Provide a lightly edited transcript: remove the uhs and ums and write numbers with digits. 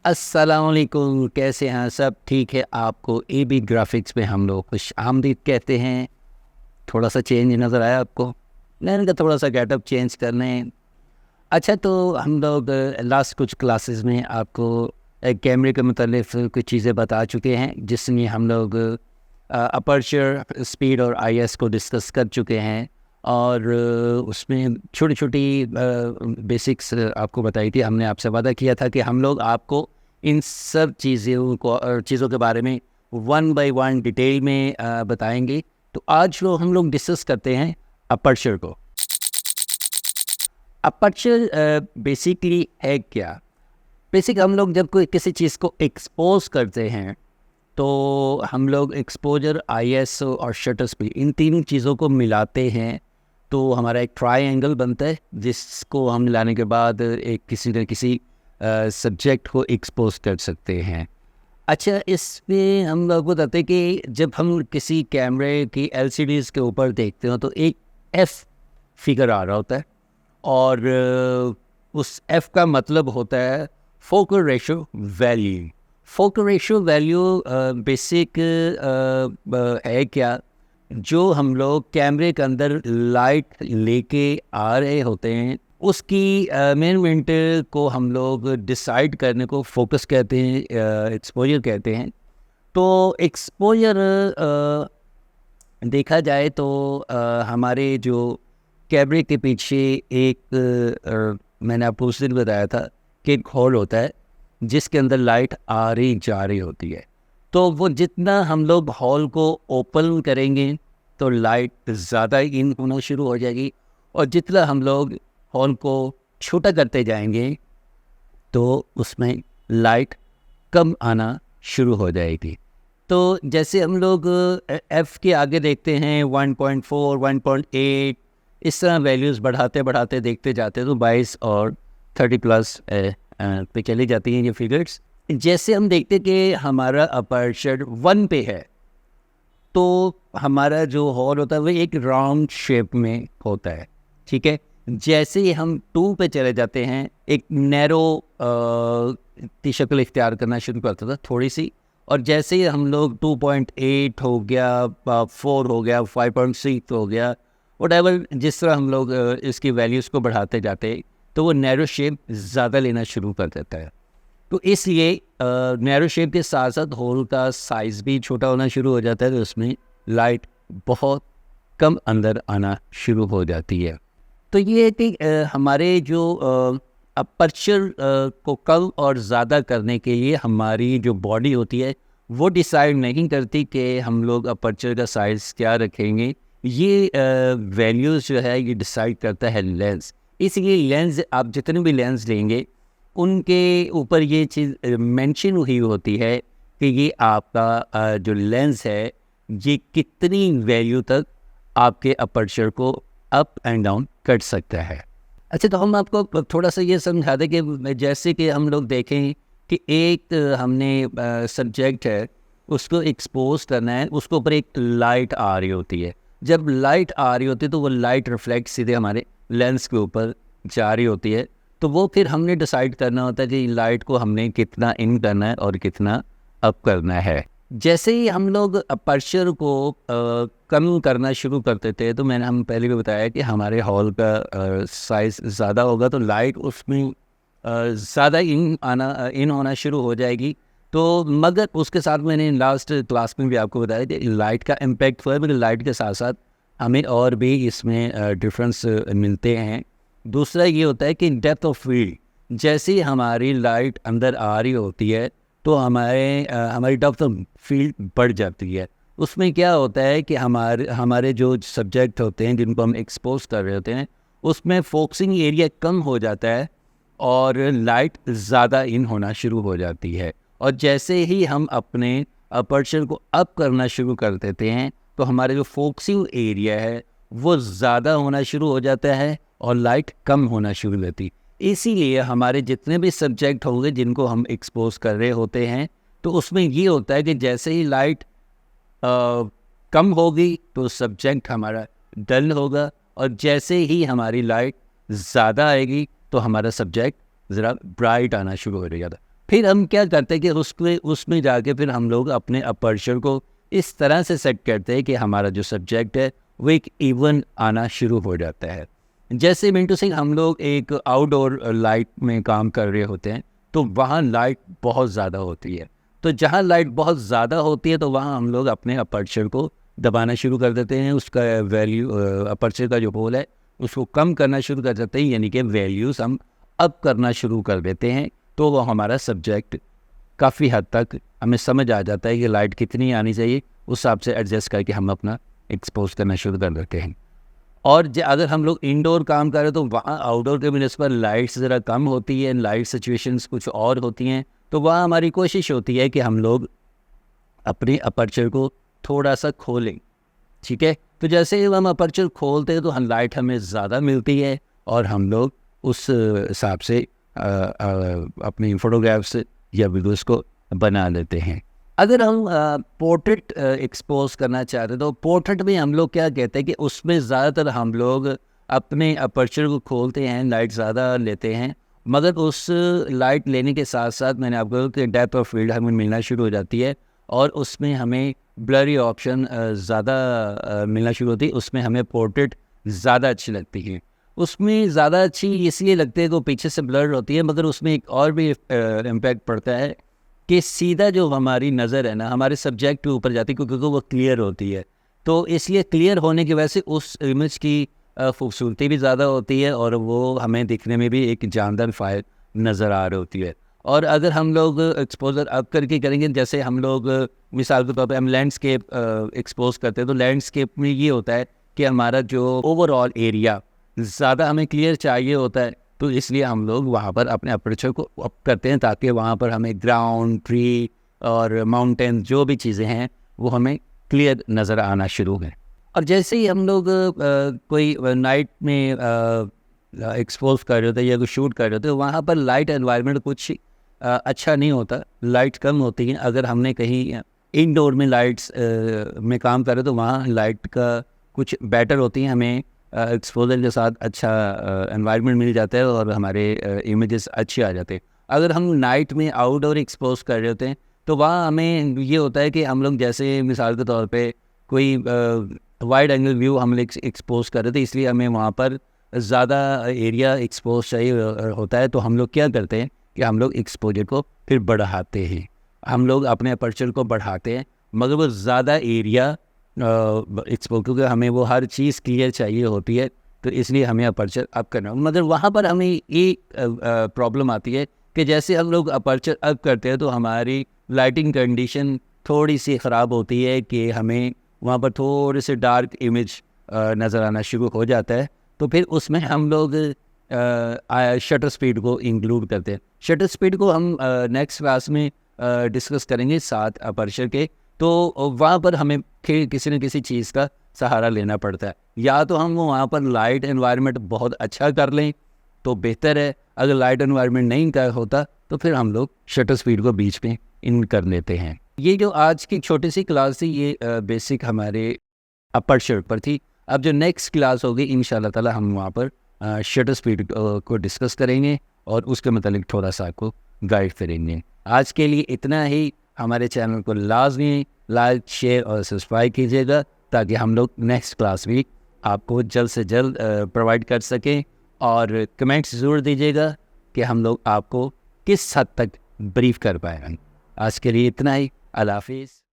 अस्सलामुअलैकुम, कैसे हैं सब? ठीक है। आपको ए बी ग्राफिक्स में हम लोग खुश आमदीद कहते हैं। थोड़ा सा चेंज नज़र आया आपको? मैंने कहा थोड़ा सा गेटअप चेंज करने। अच्छा, तो हम लोग लास्ट कुछ क्लासेस में आपको कैमरे के मुतालिक कुछ चीज़ें बता चुके हैं, जिसमें हम लोग अपर्चर, स्पीड और आईएस को डिस्कस कर चुके हैं। और उसमें छोटी छोटी बेसिक्स आपको बताई थी। हमने आपसे वादा किया था कि हम लोग आपको इन सब चीज़ों के बारे में वन बाय वन डिटेल में बताएंगे। तो आज हम लोग डिस्कस करते हैं अपर्चर को। अपर्चर बेसिकली है क्या? बेसिक हम लोग जब कोई किसी चीज़ को एक्सपोज करते हैं तो हम लोग एक्सपोजर, आईएसओ और शटर स्पीड, इन तीनों चीज़ों को मिलाते हैं तो हमारा एक ट्रायंगल बनता है, जिसको हम मिलाने के बाद एक किसी न किसी सब्जेक्ट को एक्सपोज कर सकते हैं। अच्छा, इसमें हम लोग बताते हैं कि जब हम किसी कैमरे की एलसीडीज़ के ऊपर देखते हो तो एक एफ फिगर आ रहा होता है, और उस एफ का मतलब होता है focal ratio value. Focal ratio value basic है क्या? जो हम लोग कैमरे के अंदर लाइट लेके आ रहे होते हैं, उसकी मेजरमेंट को हम लोग डिसाइड करने को फोकस कहते हैं, एक्सपोजर कहते हैं। तो एक्सपोजर देखा जाए तो हमारे जो कैमरे के पीछे एक मैंने आपको उस दिन बताया था कि एक हॉल होता है जिसके अंदर लाइट आ रही जा रही होती है। तो वो जितना हम लोग हॉल को ओपन करेंगे तो लाइट ज़्यादा इन होना शुरू हो जाएगी, और जितना हम लोग हॉल को छोटा करते जाएंगे तो उसमें लाइट कम आना शुरू हो जाएगी। तो जैसे हम लोग एफ़ के आगे देखते हैं 1.4, 1.8, इस तरह वैल्यूज़ बढ़ाते बढ़ाते देखते जाते हैं तो 22 और 30 प्लस पे चली जाती हैं ये फिगर्स। जैसे हम देखते हैं कि हमारा अपर्चर 1 पे है तो हमारा जो हॉल होता है वो एक राउंड शेप में होता है, ठीक है। जैसे ही हम 2 पे चले जाते हैं, एक नैरो की शक्ल इख्तियार करना शुरू करता था थोड़ी सी, और जैसे ही हम लोग 2.8 हो गया, 4 हो गया, 5.6 हो गया, व्हाटएवर, जिस तरह हम लोग इसकी वैल्यूज़ को बढ़ाते जाते तो वो नैरो शेप ज़्यादा लेना शुरू कर देता है। तो इसलिए नैरो शेप के साथ साथ होल का साइज़ भी छोटा होना शुरू हो जाता है, तो उसमें लाइट बहुत कम अंदर आना शुरू हो जाती है। तो ये है कि हमारे जो अपर्चर को कम और ज़्यादा करने के लिए हमारी जो बॉडी होती है वो डिसाइड नहीं करती कि हम लोग अपर्चर का साइज़ क्या रखेंगे। ये वैल्यूज़ जो है ये डिसाइड करता है लेंस। इसलिए लेंस, आप जितने भी लेंस लेंगे उनके ऊपर ये चीज़ मेंशन हुई होती है कि ये आपका जो लेंस है ये कितनी वैल्यू तक आपके अपर्चर को अप एंड डाउन कर सकता है। अच्छा, तो हम आपको थोड़ा सा ये समझा दें कि जैसे कि हम लोग देखें कि एक हमने सब्जेक्ट है, उसको एक्सपोज करना है, उसके ऊपर एक लाइट आ रही होती है। जब लाइट आ रही होती है तो वो लाइट रिफ्लेक्ट सीधे हमारे लेंस के ऊपर जा रही होती है। तो वो फिर हमने डिसाइड करना होता है कि लाइट को हमने कितना इन करना है और कितना अप करना है। जैसे ही हम लोग अपर्चर को कम करना शुरू करते थे, तो हम पहले भी बताया कि हमारे हॉल का साइज़ ज़्यादा होगा तो लाइट उसमें ज़्यादा इन होना शुरू हो जाएगी। तो मगर उसके साथ मैंने लास्ट क्लास में भी आपको बताया कि लाइट का इम्पैक्ट हुआ है, मगर लाइट के साथ साथ हमें और भी इसमें डिफरेंस मिलते हैं। दूसरा ये होता है कि डेप्थ ऑफ फील्ड, जैसे ही हमारी लाइट अंदर आ रही होती है तो हमारी डेप्थ ऑफ फील्ड बढ़ जाती है। उसमें क्या होता है कि हमारे जो सब्जेक्ट होते हैं जिनको हम एक्सपोज कर रहे होते हैं, उसमें फोकसिंग एरिया कम हो जाता है और लाइट ज़्यादा इन होना शुरू हो जाती है। और जैसे ही हम अपने अपर्चर को अप करना शुरू कर देते हैं तो हमारे जो फोकसिंग एरिया है वो ज़्यादा होना शुरू हो जाता है और लाइट कम होना शुरू होती। इसीलिए हमारे जितने भी सब्जेक्ट होंगे जिनको हम एक्सपोज कर रहे होते हैं, तो उसमें ये होता है कि जैसे ही लाइट कम होगी तो सब्जेक्ट हमारा डल होगा, और जैसे ही हमारी लाइट ज़्यादा आएगी तो हमारा सब्जेक्ट ज़रा ब्राइट आना शुरू हो जाएगा। फिर हम क्या करते हैं कि उसमें जाके फिर हम लोग अपने अपर्चर को इस तरह से सेट करते हैं कि हमारा जो सब्जेक्ट है वो एक इवन आना शुरू हो जाता है। जैसे मिंटू सिंह हम लोग एक आउटडोर लाइट में काम कर रहे होते हैं तो वहाँ लाइट बहुत ज़्यादा होती है। तो जहाँ लाइट बहुत ज़्यादा होती है तो वहाँ हम लोग अपने अपर्चर को दबाना शुरू कर देते हैं, उसका वैल्यू अपर्चर का जो होल है उसको कम करना शुरू कर देते हैं, यानी कि वैल्यूज़ हम अप करना शुरू कर देते हैं। तो वो हमारा सब्जेक्ट काफ़ी हद तक हमें समझ आ जाता है कि लाइट कितनी आनी चाहिए, उस हिसाब से एडजस्ट करके हम अपना एक्सपोज करना शुरू कर देते हैं। और अगर हम लोग इंडोर काम कर रहे हैं तो वहाँ आउटडोर के बनस्पत लाइट्स ज़रा कम होती है, लाइट सिचुएशंस कुछ और होती हैं, तो वहाँ हमारी कोशिश होती है कि हम लोग अपने अपर्चर को थोड़ा सा खोलें। ठीक है, तो जैसे ही हम अपर्चर खोलते हैं तो हम लाइट हमें ज़्यादा मिलती है और हम लोग उस हिसाब से अपनी फ़ोटोग्राफ्स या वीडियोस को बना लेते हैं। अगर हम पोर्ट्रेट एक्सपोज करना चाहते हैं तो पोर्ट्रेट में हम लोग क्या कहते हैं कि उसमें ज़्यादातर हम लोग अपने अपर्चर को खोलते हैं, लाइट ज़्यादा लेते हैं, मगर उस लाइट लेने के साथ साथ मैंने आपको कि डेप्थ ऑफ फील्ड हमें मिलना शुरू हो जाती है और उसमें हमें ब्लरी ऑप्शन ज़्यादा मिलना शुरू होती है। उसमें हमें पोर्ट्रेट ज़्यादा अच्छी लगती है। उसमें ज़्यादा अच्छी इसलिए लगती है कि वो पीछे से ब्लर होती है, मगर उसमें एक और भी इम्पैक्ट पड़ता है कि सीधा जो हमारी नज़र है ना हमारे सब्जेक्ट के ऊपर जाती है, क्योंकि वो क्लियर होती है। तो इसलिए क्लियर होने की वजह से उस इमेज की खूबसूरती भी ज़्यादा होती है और वो हमें दिखने में भी एक जानदार फाइल नज़र आ रही होती है। और अगर हम लोग एक्सपोजर अप करके करेंगे, जैसे हम लोग मिसाल के तौर पे हम लैंडस्केप एक्सपोज करते हैं, तो लैंडस्केप में ये होता है कि हमारा जो ओवरऑल एरिया ज़्यादा हमें क्लियर चाहिए होता है, तो इसलिए हम लोग वहाँ पर अपने अपर्चर को अप करते हैं ताकि वहाँ पर हमें ग्राउंड, ट्री और माउंटेन जो भी चीज़ें हैं वो हमें क्लियर नज़र आना शुरू है। और जैसे ही हम लोग कोई नाइट में एक्सपोज कर रहे होते हैं या कोई शूट कर रहे होते हैं, वहाँ पर लाइट एनवायरनमेंट कुछ अच्छा नहीं होता, लाइट कम होती हैं। अगर हमने कहीं इनडोर में लाइट्स में काम कर रहे तो वहाँ लाइट का कुछ बेटर होती हैं, हमें एक्सपोजर के साथ अच्छा एनवायरनमेंट मिल जाता है और हमारे इमेजेस अच्छे आ जाते हैं। अगर हम नाइट में आउटडोर एक्सपोज कर रहे होते हैं तो वहाँ हमें ये होता है कि हम लोग जैसे मिसाल के तौर पे कोई वाइड एंगल व्यू हम लोग एक्सपोज कर रहे थे, इसलिए हमें वहाँ पर ज़्यादा एरिया एक्सपोज चाहिए होता है। तो हम लोग क्या करते हैं कि हम लोग एक्सपोजर को फिर बढ़ाते हैं, हम लोग अपने अपर्चर को बढ़ाते हैं, मगर वो ज़्यादा एरिया एक्सपोज, क्योंकि हमें वो हर चीज़ क्लियर चाहिए होती है, तो इसलिए हमें अपर्चर अप करना। मगर वहाँ पर हमें एक प्रॉब्लम आती है कि जैसे हम लोग अपर्चर अप करते हैं तो हमारी लाइटिंग कंडीशन थोड़ी सी ख़राब होती है कि हमें वहाँ पर थोड़े से डार्क इमेज नज़र आना शुरू हो जाता है। तो फिर उसमें हम लोग शटर स्पीड को इंक्लूड करते हैं। शटर स्पीड को हम नेक्स्ट क्लास में डिस्कस करेंगे साथ अपर्चर के। तो वहाँ पर हमें फिर किसी न किसी चीज़ का सहारा लेना पड़ता है, या तो हम वहाँ पर लाइट एनवायरनमेंट बहुत अच्छा कर लें तो बेहतर है, अगर लाइट एनवायरनमेंट नहीं कर होता तो फिर हम लोग शटर स्पीड को बीच में इन कर लेते हैं। ये जो आज की छोटी सी क्लास थी ये बेसिक हमारे अपर्चर पर थी। अब जो नेक्स्ट क्लास होगी इंशाल्लाह ताला हम वहाँ पर शटर स्पीड को डिस्कस करेंगे और उसके मतलब थोड़ा सा आपको गाइड करेंगे। आज के लिए इतना ही। हमारे चैनल को लाजमी लाइक, शेयर और सब्सक्राइब कीजिएगा ताकि हम लोग नेक्स्ट क्लास भी आपको जल्द से जल्द प्रोवाइड कर सकें। और कमेंट्स ज़रूर दीजिएगा कि हम लोग आपको किस हद तक ब्रीफ कर पाए। आज के लिए इतना ही। अल्लाह हाफिज़।